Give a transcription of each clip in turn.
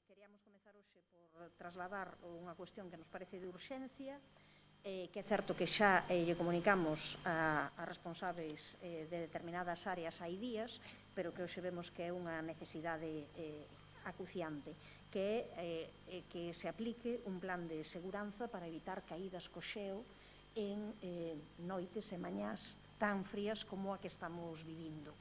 Queríamos comezar hoxe por trasladar unha cuestión que nos parece de urxencia, que é certo que xa lle comunicamos a responsáveis de determinadas áreas hai días, pero que hoxe vemos que é unha necesidade acuciante, que é que se aplique un plan de seguranza para evitar caídas co xeo en noites e mañás tan frías como a que estamos vivindo.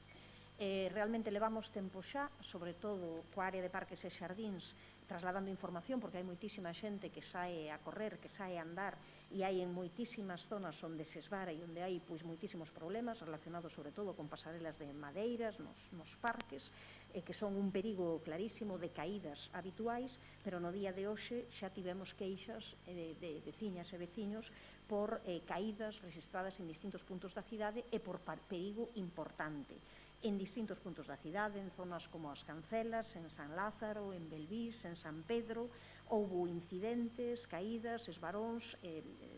Realmente levamos tempo xa, sobre todo coa área de parques e xardíns, trasladando información, porque hai moitísima xente que sae a correr, que sae a andar, e hai en moitísimas zonas onde se esvara e onde hai moitísimos problemas relacionados sobre todo con pasarelas de madeiras nos parques, que son un perigo clarísimo de caídas habituais, pero no día de hoxe xa tivemos queixas de veciñas e veciños por caídas registradas en distintos puntos da cidade e por perigo importante en distintos puntos da cidade, en zonas como as Cancelas, en San Lázaro, en Belvís, en San Pedro. Houbo incidentes, caídas, esvaróns,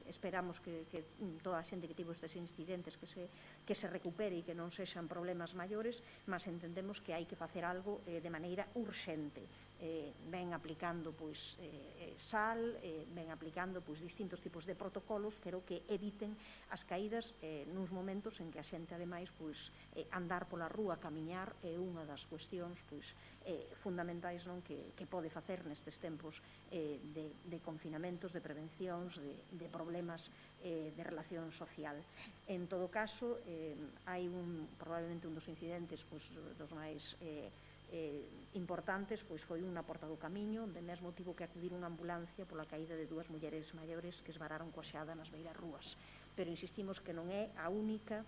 esperamos que toda a xente que tivo estes incidentes que se recupere e que non sexan problemas maiores, mas entendemos que hai que facer algo de maneira urxente. Ven aplicando sal, ven aplicando distintos tipos de protocolos, pero que eviten as caídas nuns momentos en que a xente, ademais, andar pola rúa, camiñar, é unha das cuestións fundamentais que pode facer nestes tempos de confinamentos, de prevencións, de problemas de relación social. En todo caso, hai probablemente un dos incidentes dos máis importantes, foi unha Porta do Camiño, onde mesmo tivo que acudir unha ambulancia pola caída de dúas mulleres maiores que esvararon coa xeada nas beiras rúas. Pero insistimos que non é a única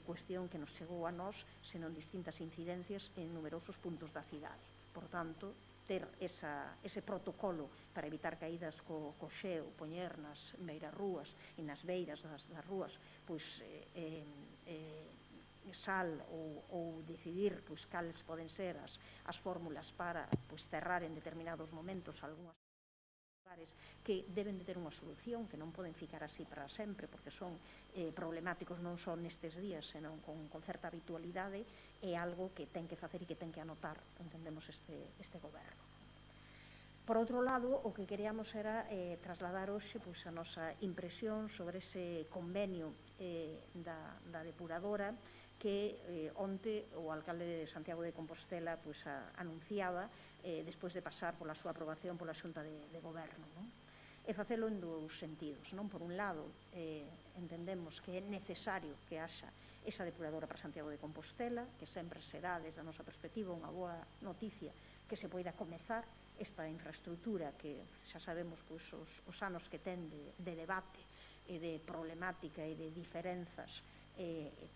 cuestión que nos chegou a nós, senón distintas incidencias en numerosos puntos da cidade. Por tanto, ter ese protocolo para evitar caídas co xeo, poñer nas beiras rúas e nas beiras das rúas sal ou decidir cales poden ser as fórmulas para cerrar en determinados momentos algunhas lugares que deben de ter unha solución, que non poden ficar así para sempre, porque son problemáticos non só nestes días, senón con certa habitualidade, é algo que ten que facer e que ten que anotar, entendemos, este goberno. Por outro lado, o que queríamos era trasladar hoxe a nosa impresión sobre ese convenio da depuradora que onte o alcalde de Santiago de Compostela anunciaba despois de pasar pola súa aprobación pola Xunta de Goberno. E facelo en dous sentidos. Por un lado, entendemos que é necesario que haxa esa depuradora para Santiago de Compostela, que sempre será, desde a nosa perspectiva, unha boa noticia que se poida comezar esta infraestructura que xa sabemos os anos que ten de debate e de problemática e de diferenzas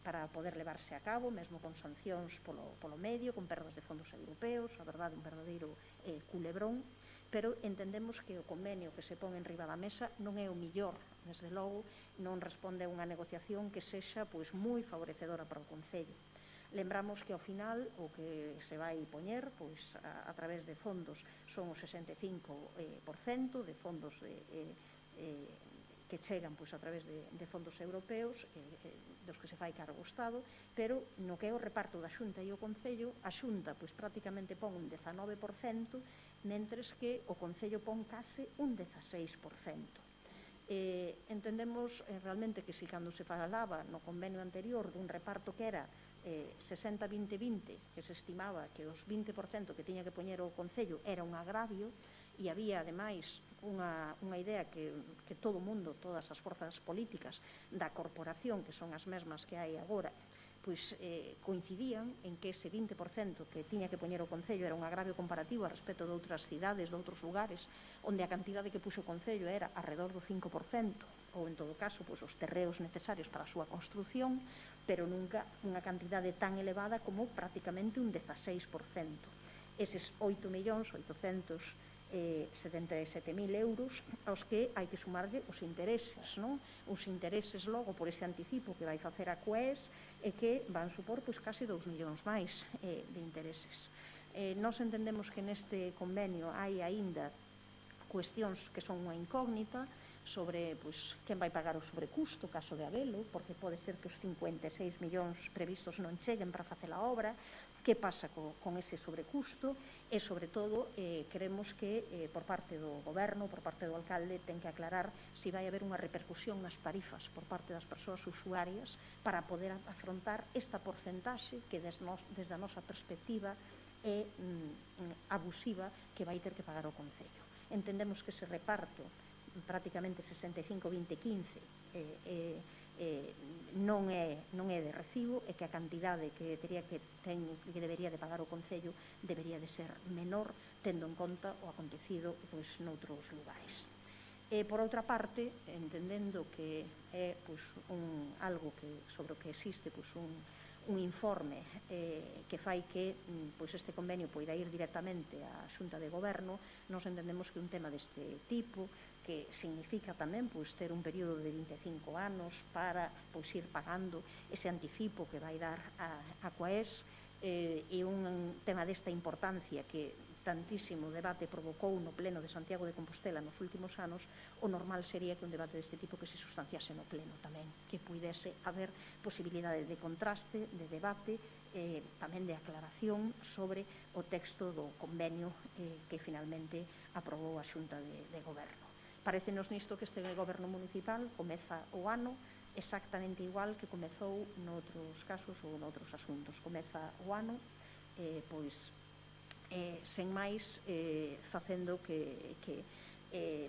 para poder levarse a cabo, mesmo con sancións polo medio, con perdas de fondos europeos, a verdade, un verdadeiro culebrón, pero entendemos que o convenio que se pon en riba da mesa non é o millor, desde logo non responde a unha negociación que sexa moi favorecedora para o Concello. Lembramos que ao final o que se vai poñer a través de fondos son o 65% de fondos que chegan a través de fondos europeos dos que se fai cargo o Estado, pero no que é o reparto da Xunta e o Concello, a Xunta prácticamente pon un 19%, mentres que o Concello pon case un 16%. Entendemos realmente que se cando se falaba no convenio anterior dun reparto que era 60-20-20, que se estimaba que os 20% que tiña que poñer o Concello era un agravio, e había, ademais, unha idea que todo o mundo, todas as forzas políticas da corporación, que son as mesmas que hai agora, coincidían en que ese 20% que tiña que poñer o Concello era un agravio comparativo a respecto de outras cidades, de outros lugares, onde a cantidade que puxo o Concello era alrededor do 5%, ou, en todo caso, os terreos necesarios para a súa construción, pero nunca unha cantidade tan elevada como prácticamente un 16%. Eses 8.877.000 euros aos que hai que sumarlle os intereses, os intereses logo por ese anticipo que vai facer a CUES e que van supor case 2 millóns máis de intereses. Nós entendemos que neste convenio hai aínda cuestións que son unha incógnita sobre quen vai pagar o sobrecusto, caso de habelo, porque pode ser que os 56 millóns previstos non cheguen para facer a obra, que pasa con ese sobrecusto, E, sobre todo, queremos que por parte do Goberno, por parte do alcalde, ten que aclarar se vai haber unha repercusión nas tarifas por parte das persoas usuarias para poder afrontar esta porcentaxe que desde a nosa perspectiva é abusiva que vai ter que pagar o Concello. Entendemos que ese reparto, prácticamente 65-20-15, non é de recibo e que a cantidade que debería de pagar o Concello debería de ser menor, tendo en conta o acontecido noutros lugares. Por outra parte, entendendo que é algo sobre o que existe un informe que fai que este convenio poida ir directamente á Xunta de Goberno, nos entendemos que un tema deste tipo, que significa tamén ter un período de 25 anos para ir pagando ese anticipo que vai dar a Coaes, e un tema desta importancia que tantísimo debate provocou no pleno de Santiago de Compostela nos últimos anos, o normal sería que un debate deste tipo que se sustanciase no pleno tamén, que puidese haber posibilidade de contraste, de debate, tamén de aclaración sobre o texto do convenio que finalmente aprobou a Xunta de Goberno. Parécenos nisto que este Goberno municipal comeza o ano exactamente igual que comezou noutros casos ou noutros asuntos. Comeza o ano, sen máis, facendo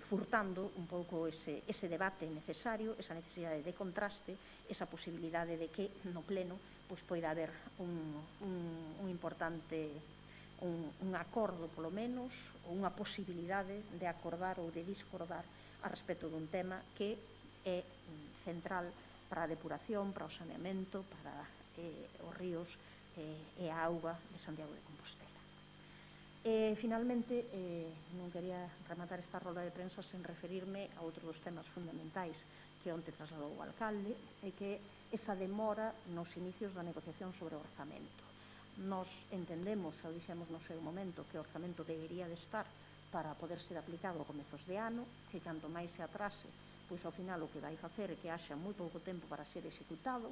furtando un pouco ese debate necesario, esa necesidade de contraste, esa posibilidade de que no pleno poida haber un importante un acordo, polo menos, ou unha posibilidade de acordar ou de discordar a respecto dun tema que é central para a depuración, para o saneamento, para os ríos e a auga de Santiago de Compostela. Finalmente, non quería rematar esta rolda de prensa sen referirme a outro dos temas fundamentais que onte trasladou o alcalde, e que esa demora nos inicios da negociación sobre o orzamento. Nos entendemos, xa o dixemos no seu momento, que o orzamento debería de estar para poder ser aplicado a comezos de ano, que canto máis se atrase, ao final o que vai facer é que haxa moi pouco tempo para ser executado,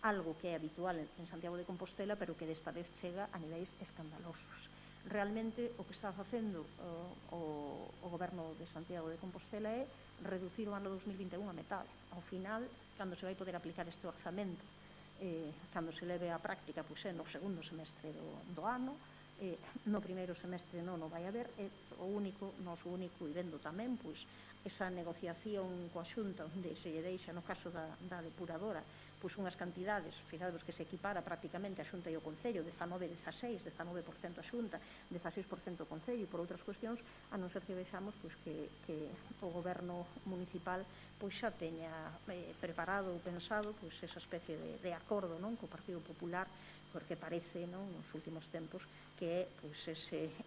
algo que é habitual en Santiago de Compostela, pero que desta vez chega a niveis escandalosos. Realmente o que está facendo o Goberno de Santiago de Compostela é reducir o ano 2021 a metade. Ao final, cando se vai poder aplicar este orzamento, cando se leve a práctica no segundo semestre do ano, no primeiro semestre non o vai haber, o noso único, e vendo tamén esa negociación coa Xunta onde se lle deixa, no caso da depuradora, unhas cantidades, fixados que se equipara prácticamente a Xunta e o Concello, 19-16, 19% a Xunta, 16% o Concello, e por outras cuestións, a non ser que vexamos que o Goberno municipal xa teña preparado ou pensado esa especie de acordo co Partido Popular, porque parece nos últimos tempos que é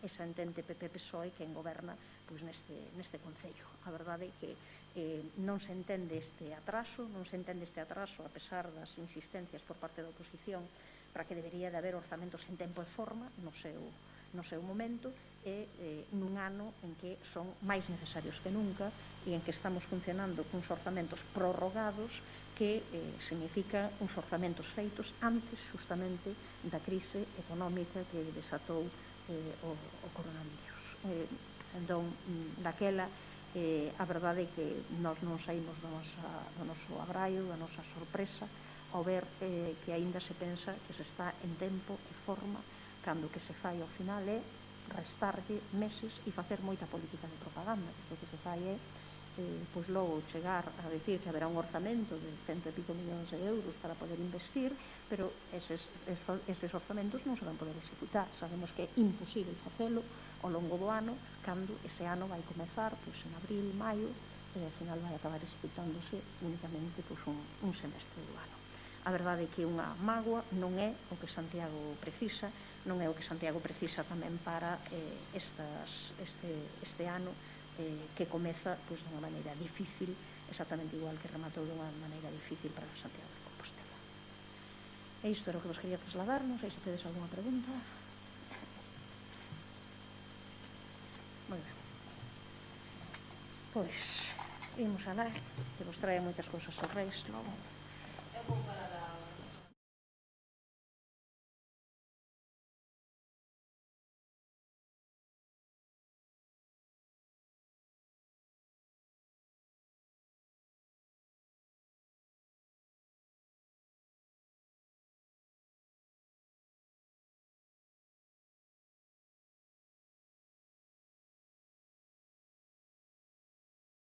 esa entente PP-PSOE que goberna neste Concello. A verdade é que non se entende este atraso, a pesar das insistencias por parte da oposición para que debería de haber orzamentos en tempo e forma no seu momento, e nun ano en que son máis necesarios que nunca e en que estamos funcionando cuns orzamentos prorrogados, que significa uns orzamentos feitos antes justamente da crise económica que desatou o coronavirus. Entón, daquela, a verdade é que nós non saímos do noso abraio, da nosa sorpresa, ao ver que aínda se pensa que se está en tempo e forma, cando o que se fai ao final é restarlle meses e facer moita política de propaganda. O que se fai é logo chegar a decir que haberá un orzamento de 100 e pico millóns de euros para poder investir, pero eses orzamentos non se van poder executar. Sabemos que é imposible facelo ao longo do ano, cando ese ano vai comezar en abril, maio, e ao final vai acabar executándose únicamente un semestre do ano. A verdade é que unha mágoa non é o que Santiago precisa, non é o que Santiago precisa tamén para este ano, que comeza dunha maneira difícil, exactamente igual que rematou dunha maneira difícil para Santiago de Compostela. E isto era o que vos quería trasladar, non sei se tedes alguna pregunta. Moi ben. Pois, imos a dar, que vos trae moitas cousas aos reis logo. Eu vou parar